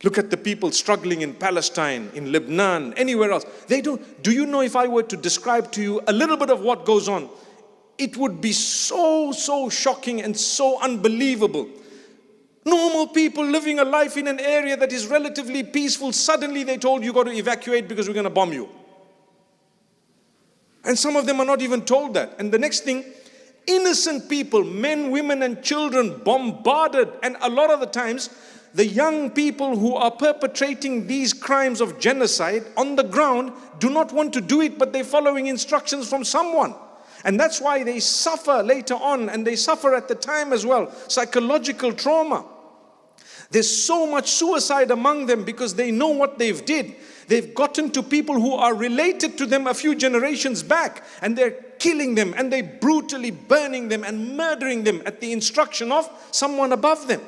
Look at the people struggling in Palestine, in Lebanon, anywhere else. They don't. Do you know, if I were to describe to you a little bit of what goes on, it would be so shocking and so unbelievable. Normal people living a life in an area that is relatively peaceful, suddenly they told you got to evacuate because we're going to bomb you. And some of them are not even told that. And the next thing, innocent people, men, women and children bombarded. And a lot of the times, the young people who are perpetrating these crimes of genocide on the ground do not want to do it, but they're following instructions from someone. And that's why they suffer later on, and they suffer at the time as well, psychological trauma. There's so much suicide among them because they know what they've did. They've gotten to people who are related to them a few generations back, and they're killing them, and they're brutally burning them and murdering them at the instruction of someone above them.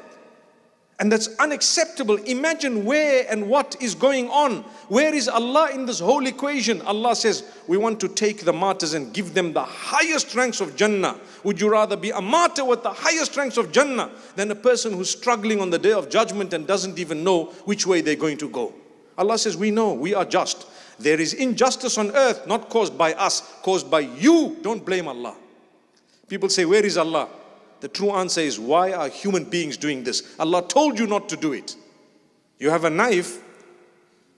And that's unacceptable. Imagine where and what is going on. Where is Allah in this whole equation? Allah says, we want to take the martyrs and give them the highest ranks of Jannah. Would you rather be a martyr with the highest ranks of Jannah than a person who's struggling on the day of judgment and doesn't even know which way they're going to go? Allah says, we know, we are just. There is injustice on earth, not caused by us, caused by you. Don't blame Allah. People say, where is Allah? The true answer is, why are human beings doing this? Allah told you not to do it. You have a knife.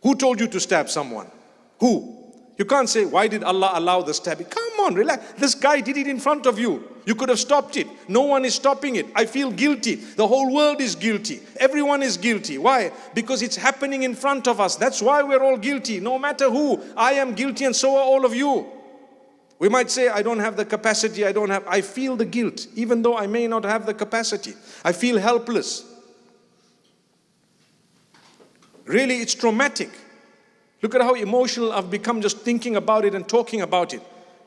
Who told you to stab someone? Who? You can't say, why did Allah allow the stabbing? Come on, relax. This guy did it in front of you. You could have stopped it. No one is stopping it. I feel guilty. The whole world is guilty. Everyone is guilty. Why? Because it's happening in front of us. That's why we're all guilty. No matter who. I am guilty and so are all of you. We might say, I don't have the capacity, I feel the guilt, even though I may not have the capacity. I feel helpless. Really, it's traumatic. Look at how emotional I've become just thinking about it and talking about it.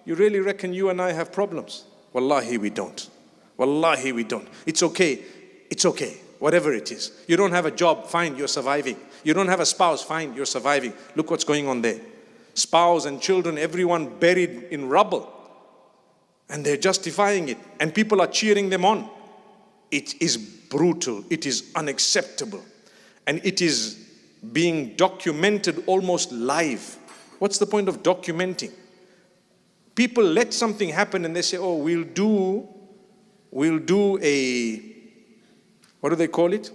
You really reckon you and I have problems? Wallahi, we don't. Wallahi, we don't. It's okay. It's okay. Whatever it is. You don't have a job, fine, you're surviving. You don't have a spouse, fine, you're surviving. Look what's going on there. Spouse and children, everyone buried in rubble. And they're justifying it. And people are cheering them on. It is brutal. It is unacceptable. And it is being documented almost live. What's the point of documenting? People let something happen and they say, oh, we'll do a, what do they call it?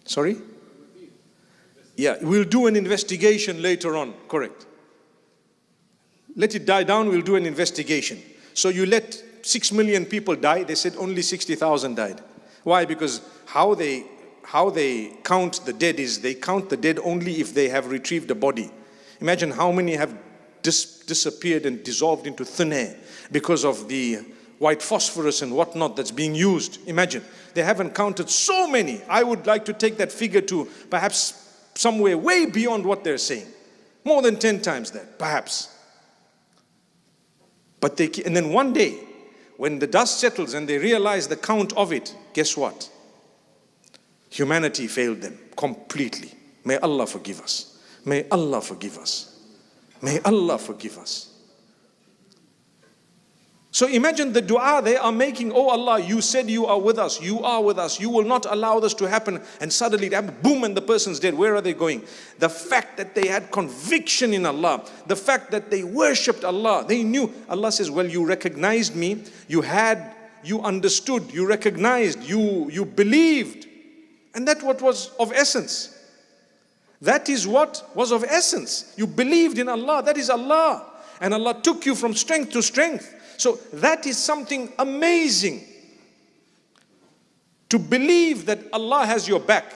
Sorry? Yeah, we'll do an investigation later on. Correct. Let it die down, we'll do an investigation. So you let 6 million people die. They said only 60,000 died. Why? Because how they count the dead is they count the dead only if they have retrieved a body. Imagine how many have disappeared and dissolved into thin air because of the white phosphorus and whatnot that's being used. Imagine. They haven't counted so many. I would like to take that figure to perhaps somewhere way beyond what they're saying. More than 10 times that, perhaps. And then one day, when the dust settles and they realize the count of it, guess what? Humanity failed them completely. May Allah forgive us. May Allah forgive us. May Allah forgive us. So imagine the dua they are making. Oh Allah, you said you are with us. You are with us. You will not allow this to happen. And suddenly, boom, and the person's dead. Where are they going? The fact that they had conviction in Allah. The fact that they worshipped Allah. They knew. Allah says, well, you recognized me. You understood. You recognized. You believed. And that's what was of essence. That is what was of essence. You believed in Allah. That is Allah. And Allah took you from strength to strength. So that is something amazing. To believe that Allah has your back.